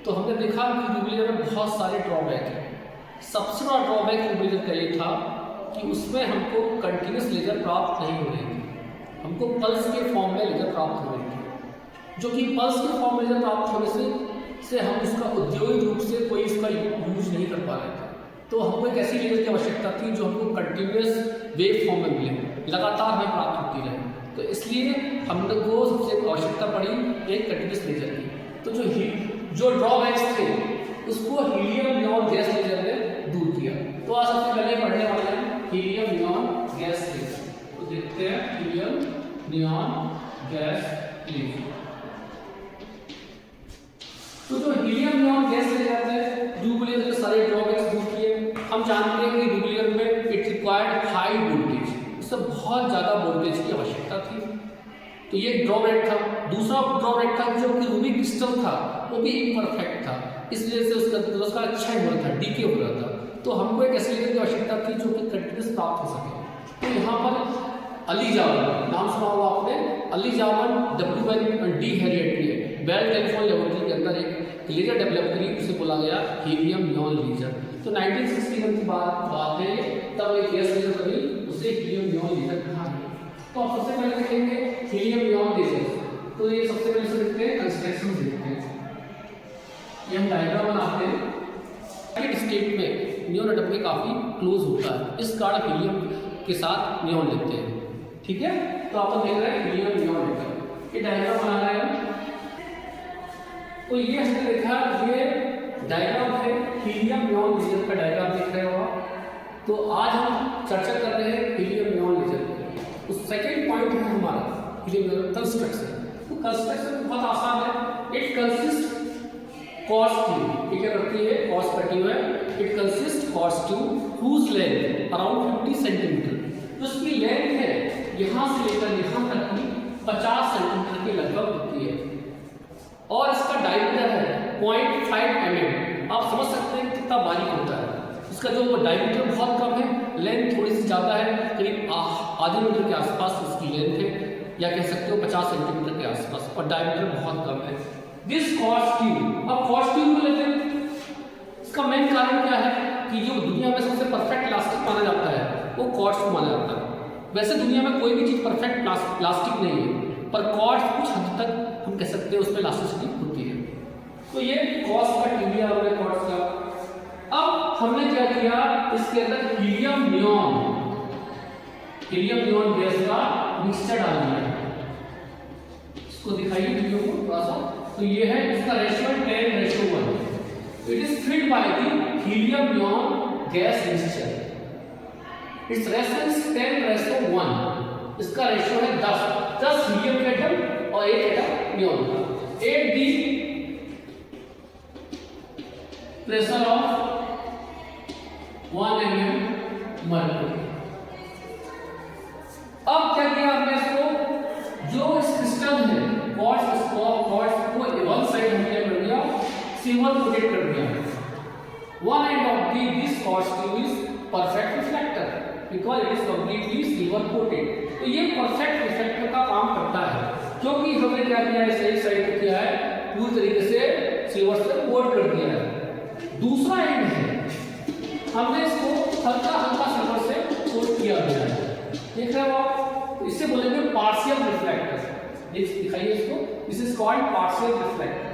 तो हमने देखा कि न्यूक्लियर में बहुत सारे ड्रॉबैक हैं। सबसे बड़ा ड्रॉबैक न्यूक्लियर का ये था कि उसमें हमको कंटिन्यूस लेजर प्राप्त नहीं हो रही थी, हमको पल्स के फॉर्म में लेजर प्राप्त हो रही थी, जो कि पल्स के फॉर्म में लेजर प्राप्त होने से हम उसका औद्योगिक रूप से कोई उसका यूज नहीं कर पा रहे थे। तो हमको एक ऐसी लेजर की आवश्यकता थी जो हमको कंटिन्यूस वेव फॉर्म में मिले, लगातार हमें प्राप्त होती रहे। तो इसलिए हम लोग को सबसे आवश्यकता पड़ी एक कंटिन्यूस लेजर की। तो जो ड्रॉबैक्स थे उसको हीलियम नियॉन गैस लेजर ने दूर किया। तो आज सबसे पहले पढ़ने वाले हैं हीलियम नियॉन गैस लेजर। तो देखते हैं हीलियम नियॉन गैस लेजर। तो जो हीलियम नियॉन गैस लेजर ने न्यूक्लियर के सारे ड्रॉबैक्स दूर किए। हम जानते हैं कि न्यूक्लियर में इट रिक्वायर्ड हाई वोल्टेज, इससे बहुत ज़्यादा वोल्टेज की आवश्यकता थी। तो ये ड्रॉबैक था। दूसरा ड्रॉबैक था जो कि रूबिक क्रिस्टल था वो भी इम्परफेक्ट था, इसलिए से उसका अच्छा ही हो रहा था, डीके हो रहा था। तो हमको एक ऐसी लेजर की आवश्यकता थी जो कि कंटिन्यूस प्राप्त हो सके। तो यहाँ पर अली जावन नाम सुना होगा आपने, अली जावन W.D. हैरियट ने बेल टेलीफोन लेबोरेटरी के अंदर एक लेजर डेवलप करी, उसे बोला गया हीलियम नियॉन लेजर। तो 1961 की बात है, तब एक गैस लेजर बनी, उसे हीलियम नियॉन लेजर कहा गया। तो आप सबसे पहले देखेंगे हीलियम नियॉन लेजर। तो ये सबसे पहले से देखते हैं कंस्ट्रक्शन देखते हैं। ये हम डायग्राम बनाते हैं। स्टेट में नियॉन एटम के काफी क्लोज होता है, इस कारण हीलियम के साथ नियॉन लेते हैं। ठीक है, तो आप देख रहे हैं हीलियम नियॉन लेकर ये डायग्राम बना रहे हैं। तो ये हमने देखा, ये डायग्राम है हीलियम नियॉन लेजर का डायग्राम देख रहे हो आप। तो आज हम चर्चा कर रहे हैं हीलियम नियॉन लेजर की। तो सेकंड पॉइंट है हमारा हीलियम नियॉन कंस्ट्रक्शन। तो कंस्ट्रक्शन बहुत आसान है। इट कंसिस्ट कॉर्स ट्यूब, ये क्या करती है, कॉर्स का ट्यूब है। It consist quartz tube whose length around 50 centimetre. तो इसकी लेंथ है यहाँ से लेकर यहाँ तक की 50 सेंटीमीटर के लगभग होती है, और इसका डायमीटर है 0.5 mm। आप समझ सकते हैं कितना बारीक होता है। इसका जो डायमीटर बहुत कम है, लेंथ थोड़ी सी ज़्यादा है, करीब आधे मीटर के आसपास इसकी लेंथ है, या कह सकते हो 50 सेंटीमीटर के आसपास, और डायमीटर बहुत कम है। दिस कॉर्स ट्यूब, अब कॉर्स ट्यूब को लेते हैं। इसका मेन कारण क्या है कि जो दुनिया में सबसे परफेक्ट प्लास्टिक माना जाता है वो कॉर्स को माना जाता है। वैसे दुनिया में कोई भी चीज़ परफेक्ट प्लास्टिक नहीं है, पर कॉर्स कुछ हद तक हम कह सकते हैं उसमें इलास्टिसिटी होती है। तो ये कॉर्स का ट्यूब और कॉर्स का। अब हमने क्या किया, इसके अंदर हीलियम नियॉन गैस का मिक्सचर डाल दिया। इसको दिखाइए वीडियो को थोड़ा सा। तो ये है, इसका ratio 10:1। It is filled by the helium neon gas mixture. It's ratio is 10:1। इसका रेशियो है 10 हीलियम के एटम और 1 एटम नियॉन का। 8 the pressure of 1 mm mercury. अब क्या किया हमने इसको, जो इस क्रिस्टल है क्वार्ट्ज को वन साइड हमने कर दिया, सिल्वर कोटेड कर दिया। One end of this quartz tube is perfect reflector because it is completely silver coated. तो ये परफेक्ट रिफ्लेक्टर का काम करता है, क्योंकि हमने क्या किया है, सही साइड को किया है, पूरी तरीके से सिल्वर से कोट कर दिया है। दूसरा एंड है, हमने इसको हल्का हल्का सिल्वर से कोट किया गया है, देख रहे हो आप। तो इससे बोलेंगे पार्शियल रिफ्लेक्टर। दिखाइए इसको, this is called partial reflector.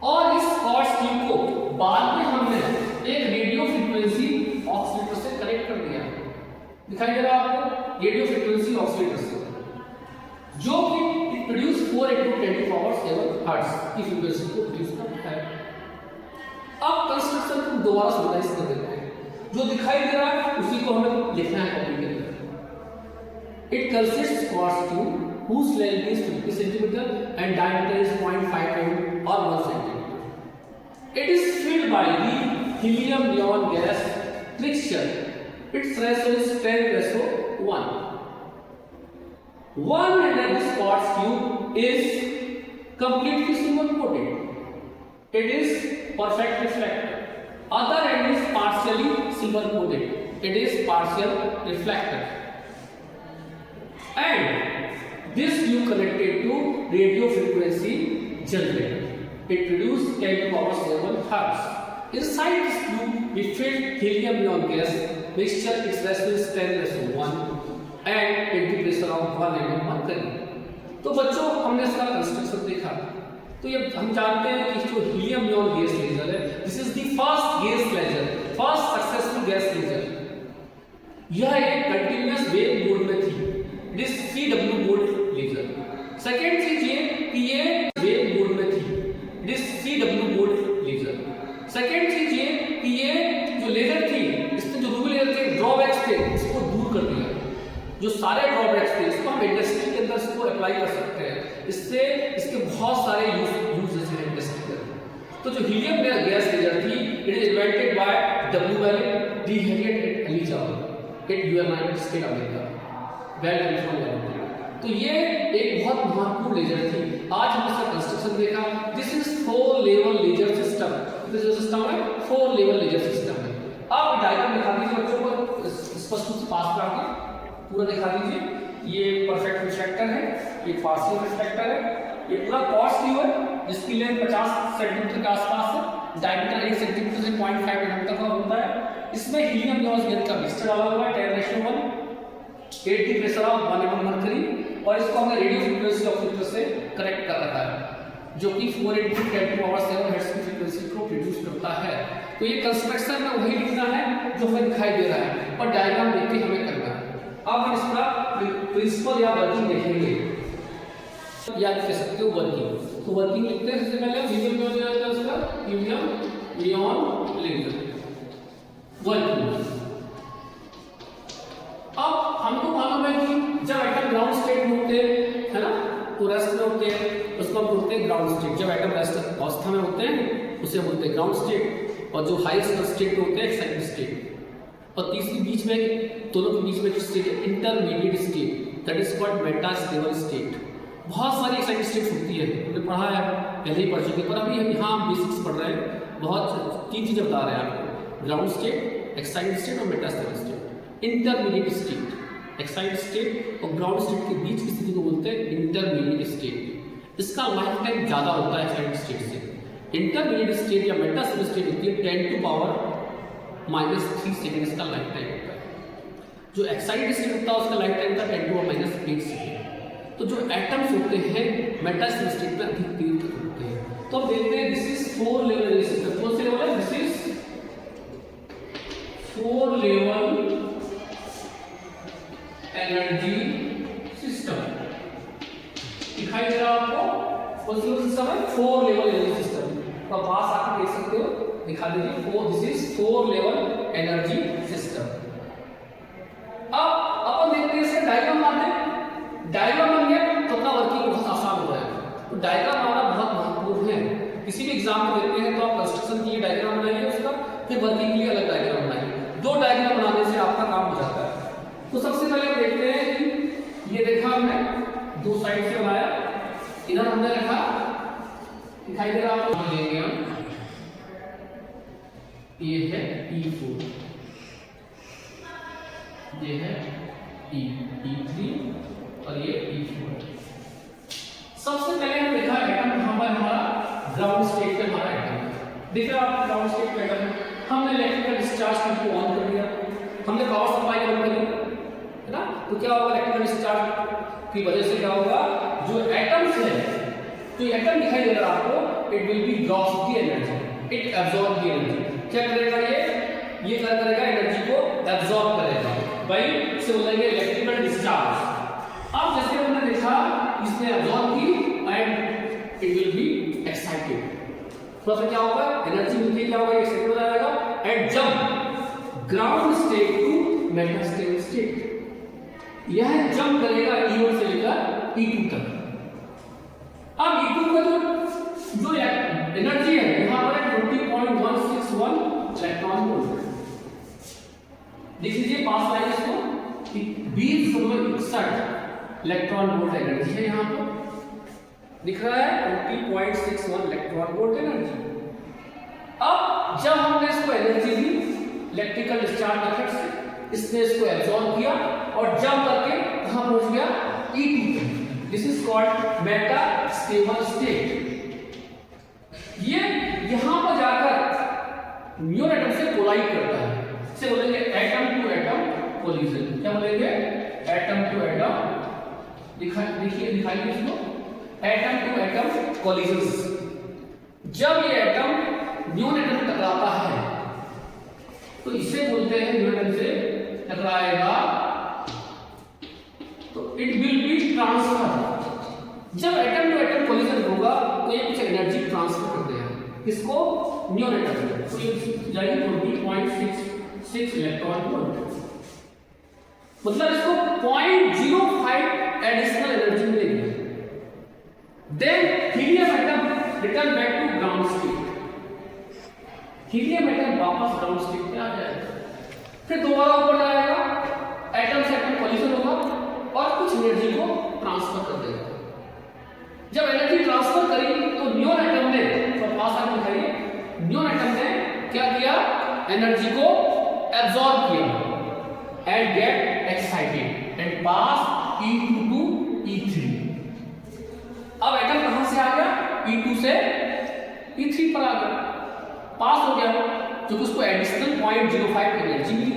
और इस क्वार्ट्ज ट्यूब को बाद में हमने एक रेडियो फ्रीक्वेंसी ऑसिलेटर से कनेक्ट कर दिया। दिखाई दे रहा है आपको, रेडियो फ्रीक्वेंसी ऑसिलेटर से, जो कि प्रोड्यूस 4 × 10⁻⁷ हर्ट्ज की फ्रीक्वेंसी को प्रोड्यूस करता है। अब कंस्ट्रक्शन को दोबारा समझाइए कर देते हैं। जो दिखाई दे रहा है उसी को हमें लिखना है कॉपी के अंदर। It consists quartz tube whose length is 50 cm and diameter is 0.5 mm or 1 cm. It is filled by the helium neon gas mixture. Its ratio is 10:1. One end of this quartz tube is completely silver coated. It is perfect reflector. Other end is partially silver coated. It is partial reflector. And this tube connected to radio frequency generator. It produced 10 to the power 7 hertz. Inside this tube, we filled helium neon gas mixture. Its ratio is 10:1 and it pressure of 1 mm mercury. तो बच्चों हमने इसका construction देखा। तो ये हम जानते हैं कि जो हीलियम नियॉन गैस लेजर है, this is the first gas laser, first successful gas laser. यह एक कंटीन्यूअस वेव मोड में थी, this CW mode laser. Second चीज ये कि ये वेव मोड में थी, this CW mode laser. Second चीज ये कि ये जो लेजर थी, इसमें जो रूबी लेजर के ड्रॉबैक्स थे इसको दूर कर दिया। जो सारे ड्रॉबैक्स थे इसको हम इंडस्ट्री के अंदर इसको अप्लाई कर सकते हैं, इससे इसके बहुत सारे यूजेस हैं इंडस्ट्री के। तो जो हीलियम गैस लेजर थी, it is invented by W. Valley, D. Harriet and Eliza at United State America, well California. तो ये एक बहुत महत्वपूर्ण लेजर थी। आज हम इसका कंस्ट्रक्शन देखा। This is 4 level laser system. This जो सिस्टम है 4 लेवल लेजर सिस्टम है। अब डायग्राम दिखा दीजिए बच्चों को, स्पष्ट रूप से पास में आके पूरा दिखा दीजिए। ये परफेक्ट रिफ्लेक्टर है, ये पार्शियल रिफ्लेक्टर है, ये पूरा कॉर्ड्स लीवर जिसकी लेंथ 50 सेंटीमीटर के आसपास है, डायमीटर 1 सेंटीमीटर से 0.5 mm तक होता है। इसमें हीलियम नियॉन गैस का मिक्सचर डाला हुआ है 10:1, 8 की प्रेशर ऑफ 1 mm मर्करी, और इसको हमने रेडियो फ्रीक्वेंसी ऑसिलेटर से कनेक्ट कर रखा है, जो कि 4 × 10⁻⁷ हर्ट्ज की फ्रीक्वेंसी को प्रोड्यूस करता है। तो ये कंस्ट्रक्शन में वही लिखना है जो हमें दिखाई दे रहा है, और डायग्राम देख के हमें करना है। अब हम इसका प्रिंसिपल या वर्किंग देखेंगे, या कह सकते हो वर्किंग। तो वर्किंग लिखते हैं सबसे पहले हीलियम नियॉन लेजर है उसका, हीलियम नियॉन लेजर वर्किंग। अब हमको मालूम है कि जब एटम ग्राउंड स्टेट में होते हैं, है ना, तो रेस्ट में होते हैं, उसको हम बोलते हैं ग्राउंड स्टेट। जब एटम रेस्ट अवस्था में होते हैं उसे बोलते हैं ग्राउंड स्टेट, और जो हाईएस्ट स्टेट में होते हैं एक्साइटेड स्टेट, और तीसरी बीच में दोनों के बीच में जो स्टेट है intermediate state, that is called Meta stable state. बहुत सारी एक्साइटेड स्टेट्स होती है, हमने पढ़ा है, पहले ही पढ़ चुके, पर अभी यहाँ हम बेसिक्स पढ़ रहे हैं। बहुत 3 चीजें बता रहे हैं आपको, ग्राउंड स्टेट, एक्साइटेड स्टेट और Meta stable state. Intermediate state, excited state और ग्राउंड स्टेट के बीच की स्थिति को बोलते हैं इंटरमीडिएट स्टेट। इसका लाइफ टाइम ज्यादा होता है एक्साइटेड स्टेट से। इंटरमीडिएट स्टेट या मेटा स्टेबल स्टेट होती है 10⁻³ सेकेंड्स का लाइफ टाइम होता है। जो एक्साइटेड स्टेट होता है उसका लाइफ टाइम था 10⁻⁸ सेकेंड। तो जो एटम्स होते हैं मेटा स्टेबल स्टेट में अधिक देर तक होते हैं। तो अब देखते हैं, दिस इज 4 लेवल सिस्टम। कौन से लेवल है? This is 4 level energy system. दिखाई दे रहा है आपको? कौन सा सिस्टम है? 4 लेवल एनर्जी सिस्टम। तो पास आकर देख सकते हो, दिखा दीजिए। This is 4 level energy system. अब अपन देखते हैं इसका डायग्राम बनाते हैं। डायग्राम बन गया तो अपना वर्किंग बहुत आसान हो जाएगा। तो डायग्राम बनाना बहुत महत्वपूर्ण है। किसी भी एग्जाम में देते हैं तो आप कंस्ट्रक्शन के लिए डायग्राम बनाइए उसका, फिर वर्किंग के लिए अलग डायग्राम बनाइए। 2 डायग्राम बनाने से आपका काम हो जाता है। तो सबसे पहले हम देखते हैं कि ये देखा हमने 2 साइड से बनाया, इधर हमने रखा, दिखाई दे रहा है आपको, देंगे हम, ये है E4, ये है E3 और ये E4। सबसे पहले हम देखा एटम कहां पर, हमारा ग्राउंड स्टेट पे हमारा एटम दिख रहा है आपको। ग्राउंड स्टेट पे एटम हमने इलेक्ट्रिकल डिस्चार्ज को ऑन कर दिया, हमने पावर सप्लाई ऑन कर दी, है ना। तो क्या होगा, इलेक्ट्रिकल डिस्चार्ज की वजह से क्या होगा, जो एटम्स है, जो एटम दिखाई दे रहा है आपको, it will B gross the energy, it absorb the energy. क्या करेगा ये क्या करेगा, एनर्जी को एब्जॉर्ब करेगा, भाई इसे बोलेंगे इलेक्ट्रिकल डिस्चार्ज। अब जैसे हमने देखा इसने एब्जॉर्ब की and it will be excited, तो फिर क्या होगा, एनर्जी मिलती क्या होगा, एक्साइटेड हो जाएगा and jump ground state to metastable state. यह जंप करेगा E1 से लेकर E2 तक। अब E2 का जो एनर्जी है यहां पर 20.161 इलेक्ट्रॉन वोल्ट। देख लीजिए पास लाइन इसको, 20.61 इलेक्ट्रॉन वोल्ट एनर्जी है, यहां पर दिख रहा है 20.61 इलेक्ट्रॉन वोल्ट एनर्जी। अब जब हमने इसको एनर्जी दी इलेक्ट्रिकल डिस्चार्ज इफेक्ट से, इसने इसको एब्जॉर्ब किया और जंप करके कहां पहुंच गया, E2 पे। This is called Meta stable state. ये यहां पर जाकर न्यून एटम से कोलाइड करता है, इसे बोलेंगे एटम टू एटम कोलिजन। क्या बोलेंगे? एटम टू एटम, दिखाइए इसको, एटम टू एटम कोलिजन। जब ये एटम न्यून एटम टकराता है तो इसे बोलते हैं, न्यून एटम से टकराएगा तो इट विल बी ट्रांसफर। जब एटम टू एटम कोलिजन होगा तो ये कुछ एनर्जी ट्रांसफर करते हैं, किसको? न्यून एटम। तो ये जाएगी 20.66 इलेक्ट्रॉन वोल्ट, मतलब इसको 0.05 एडिशनल एनर्जी मिलेगी। Then helium atom return back to ground state, helium atom वापस ग्राउंड स्टेट पे आ जाएगा, फिर दोबारा ऊपर जाएगा, एटम से एटम कोलिजन होगा और कुछ एनर्जी को ट्रांसफर कर देगा। जब एनर्जी ट्रांसफर करी तो न्यून एटम ने, तो पास आप दिखाइए, न्यून एटम ने क्या किया? एनर्जी को एब्जॉर्ब किया and get excited and pass E2 to E3। अब एटम कहां से आ गया? E2 से E3 पर आ गया, पास हो गया, जो उसको एडिशनल 0.05 एनर्जी मिली।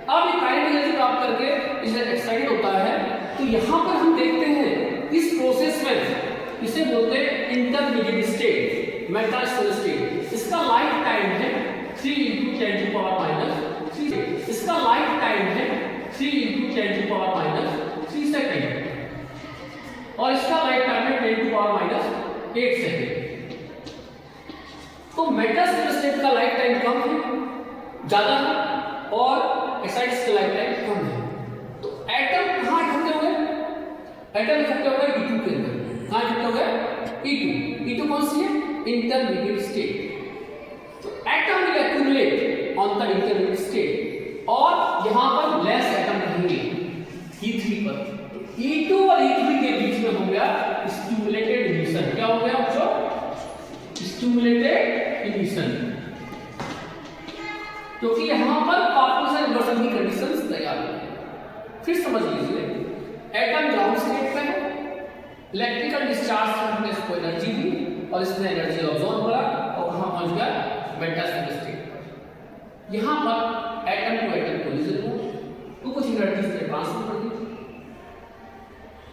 अब ये काइनेटिक एनर्जी प्राप्त करके इसे एक्साइटेड होता है। तो यहां पर हम देखते हैं इस प्रोसेस में, इसे बोलते हैं इंटरमीडिएट स्टेट, मेटास्टेबल स्टेट। इसका लाइफ टाइम है 3 × 10⁻³ इसका लाइफ टाइम है 3 × 10⁻³ सेकेंड, और इसका लाइफ टाइम है 10⁻⁸ सेकेंड। तो मेटास्टेबल स्टेट का लाइफ टाइम कम है, ज्यादा है, और एक्साइटेड का लाइफ टाइम कम है। तो एटम कहां इकट्ठे हुए? एटम इकट्ठे हो गए E2 के अंदर। कहां इकट्ठे हो गए? E2 कौन सी है? Intermediate state. तो atom will accumulate on the intermediate state, और यहां पर लेस एटम रहेंगे E3 पर। E2 और E3 के बीच में हो गया स्टिमुलेटेड इमिशन। क्या हो गया बच्चों? स्टिमुलेटेड इमिशन, क्योंकि यहां पर पॉपुलेशन इन्वर्जन की कंडीशंस तैयार हो गई। फिर समझ लीजिए, एटम ग्राउंड स्टेट पे है, इलेक्ट्रिकल डिस्चार्ज से हमने इसको एनर्जी दी और इसने एनर्जी ऑब्जॉर्ब करा और कहां पहुंच गया? Metastable state. यहां पर एटम टू एटम कोलिजन हो तो कुछ एनर्जी से ट्रांसफर कर दी,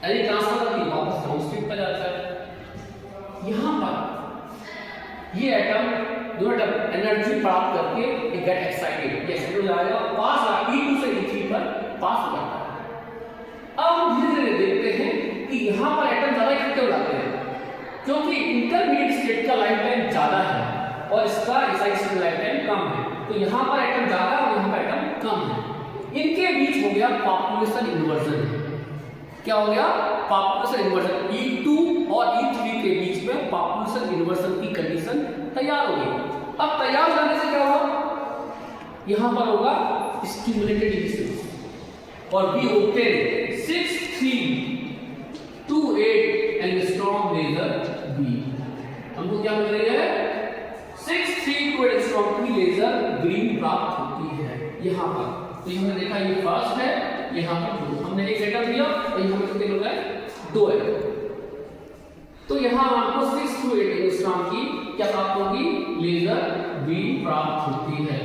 एनर्जी ट्रांसफर करके वापस ग्राउंड स्टेट पे जाता है। यहां पर ये एटम जो एनर्जी प्राप्त करके गेट एक्साइटेड, ये एक्साइटेड हो जाएगा, पास E2 से E3 पर पास हो जाता है। अब हम धीरे धीरे देखते हैं कि यहाँ पर एटम ज्यादा इकट्ठे हो जाते हैं, क्योंकि इंटरमीडिएट स्टेट का लाइफ टाइम ज्यादा है और इसका एक्साइटेड लाइफ टाइम कम है। तो यहाँ पर एटम ज्यादा और यहाँ पर एटम कम है। इनके बीच हो गया पॉपुलेशन इन्वर्जन। क्या हो गया? Population inversion. E2 और E3 के बीच में पॉपुलेशन इन्वर्जन की कंडीशन तैयार हो गई। अब तैयार होने से क्या होगा? यहाँ पर होगा स्टिमुलेटेड इमिशन, और we obtain 6328 angstrom laser beam. हमको क्या मिल रही है? 6328 एंगस्ट्रॉम की लेजर बीम प्राप्त होती है यहाँ पर। तो हमने देखा ये फर्स्ट है, यहाँ पर दो, हमने एक एटम दिया और यहाँ पर कितने लोग हैं? 2 एटम। तो यहाँ आपको 628 एंगस्ट्रॉम की क्या प्राप्त होगी? लेजर बीम प्राप्त होती है।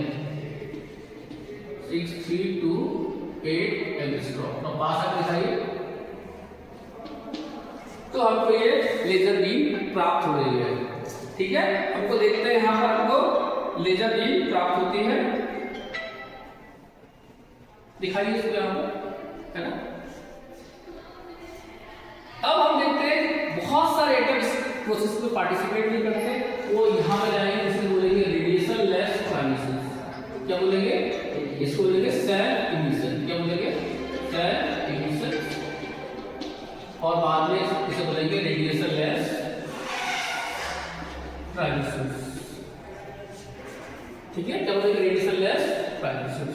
632 एंगस्ट्रॉम। तो पास आप दिखाइए, तो हमको ये लेजर बीम प्राप्त हो रही है। ठीक है, हमको देखते हैं यहाँ पर हमको लेजर बीम प्राप्त होती है। दिखाइए इसको यहाँ पर, है ना। अब हम देखते हैं बहुत सारे एटम इस प्रोसेस में पार्टिसिपेट नहीं करते, वो यहाँ पे जाएंगे, इसको बोलेंगे रेडिएशन लेस ट्रांजिशन। क्या बोलेंगे? इसको बोलेंगे सेल्फ इमिशन। क्या बोलेंगे? Self emission. और बाद में इसे बोलेंगे रेडिएशन लेस ट्रांजिशन। ठीक है, क्या बोलेंगे? Radiation less transition.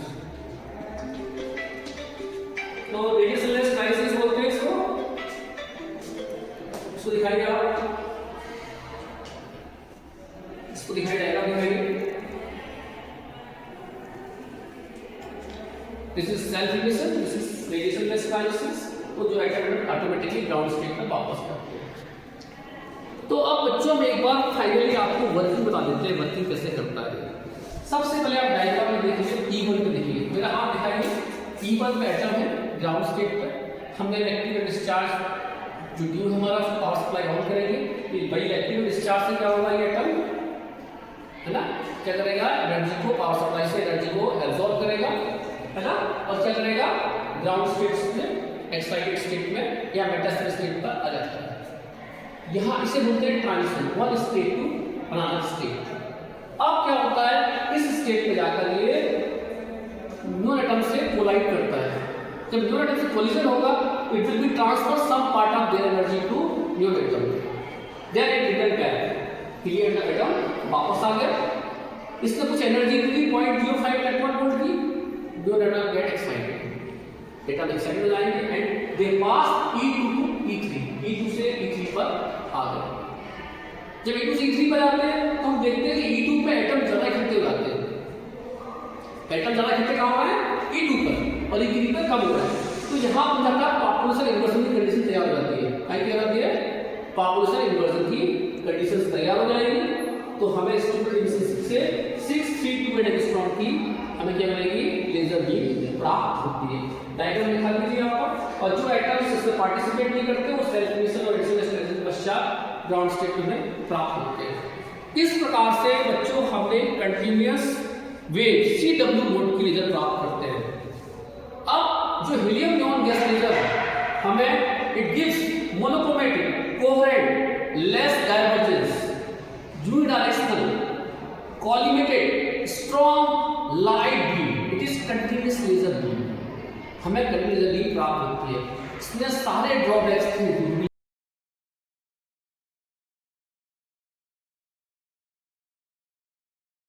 तो रेडिएशन लेस ट्रांजिशन बोलते हैं इसको। इसको दिखाइए आप, इसको दिखाई जाएगा, दिखाइए। This is self emission, this is radiation less transition. तो जो एटम ऑटोमेटिकली ग्राउंड स्टेट में वापस करते हैं। तो अब बच्चों में एक बार फाइनली आपको वर्किंग बता देते हैं, वर्किंग कैसे करता है। सबसे पहले आप डायग्राम में देखिए, E1 पे देखिए, मेरा हाथ दिखाइए। E1 पे एटम है ग्राउंड स्टेट पर, हमने इलेक्ट्रिकल डिस्चार्ज जो ड्यू हमारा पावर सप्लाई ऑन करेंगे, भाई इलेक्ट्रिकल डिस्चार्ज से क्या होगा, ये एटम है ना क्या करेगा, एनर्जी को पावर सप्लाई से एनर्जी को एब्जॉर्ब करेगा, है ना, और क्या करेगा, ग्राउंड स्टेट में, एक्साइटेड स्टेट में या मेटास्टेटिक स्टेट पर आ जाता है। यहाँ इसे बोलते हैं transition, one state to another state. अब क्या होता है, इस स्टेट पे जाकर ये न्यून एटम से कोलाइड करता है। जब न्यून एटम से कोलिजन होगा, it will be transfer some part of their energy to neon atom, then it return back, clear का एटम वापस आ गया, इसने कुछ एनर्जी दी 0.05 इलेक्ट्रॉन वोल्ट की, न्यून atom get excited, atom excited हो जाएंगे and they pass E2 to E3, E2 से E3 पर आ गए। जब E2 से E3 पर आते हैं तो हम देखते हैं कि E2 पे एटम ज्यादा इकट्ठे हो जाते हैं, एटम ज्यादा इकट्ठे कहाँ हो रहे हैं, E2 पर, और E3 पर कम हो रहा है। तो यहाँ पर जाकर पॉपुलेशन इन्वर्जन की कंडीशन तैयार हो जाती है। क्या होती है, पॉपुलेशन इन्वर्जन की कंडीशन तैयार हो जाएगी। तो हमें स्टूडेंट से 632 एंगस्ट्रॉम की हमें क्या मिलेगी, लेजर बीम प्राप्त होती है। डायग्राम दिखा दीजिए आपको, और जो एटम्स इसमें पार्टिसिपेट नहीं करते वो सेल्फ इमिशन और एक्सलेशन के पश्चात ग्राउंड स्टेट में प्राप्त होते हैं। इस प्रकार से बच्चों हमने कंटिन्यूअस वेव CW मोड की लेजर प्राप्त करते हैं। अब जो हीलियम नियॉन गैस लेजर हमें it gives monochromatic, coherent, less divergence, unidirectional, collimated, strong light beam, it is continuous laser beam, हमें कंटिन्यूअस बीम प्राप्त होती है। इसमें सारे ड्रॉबैक्स थे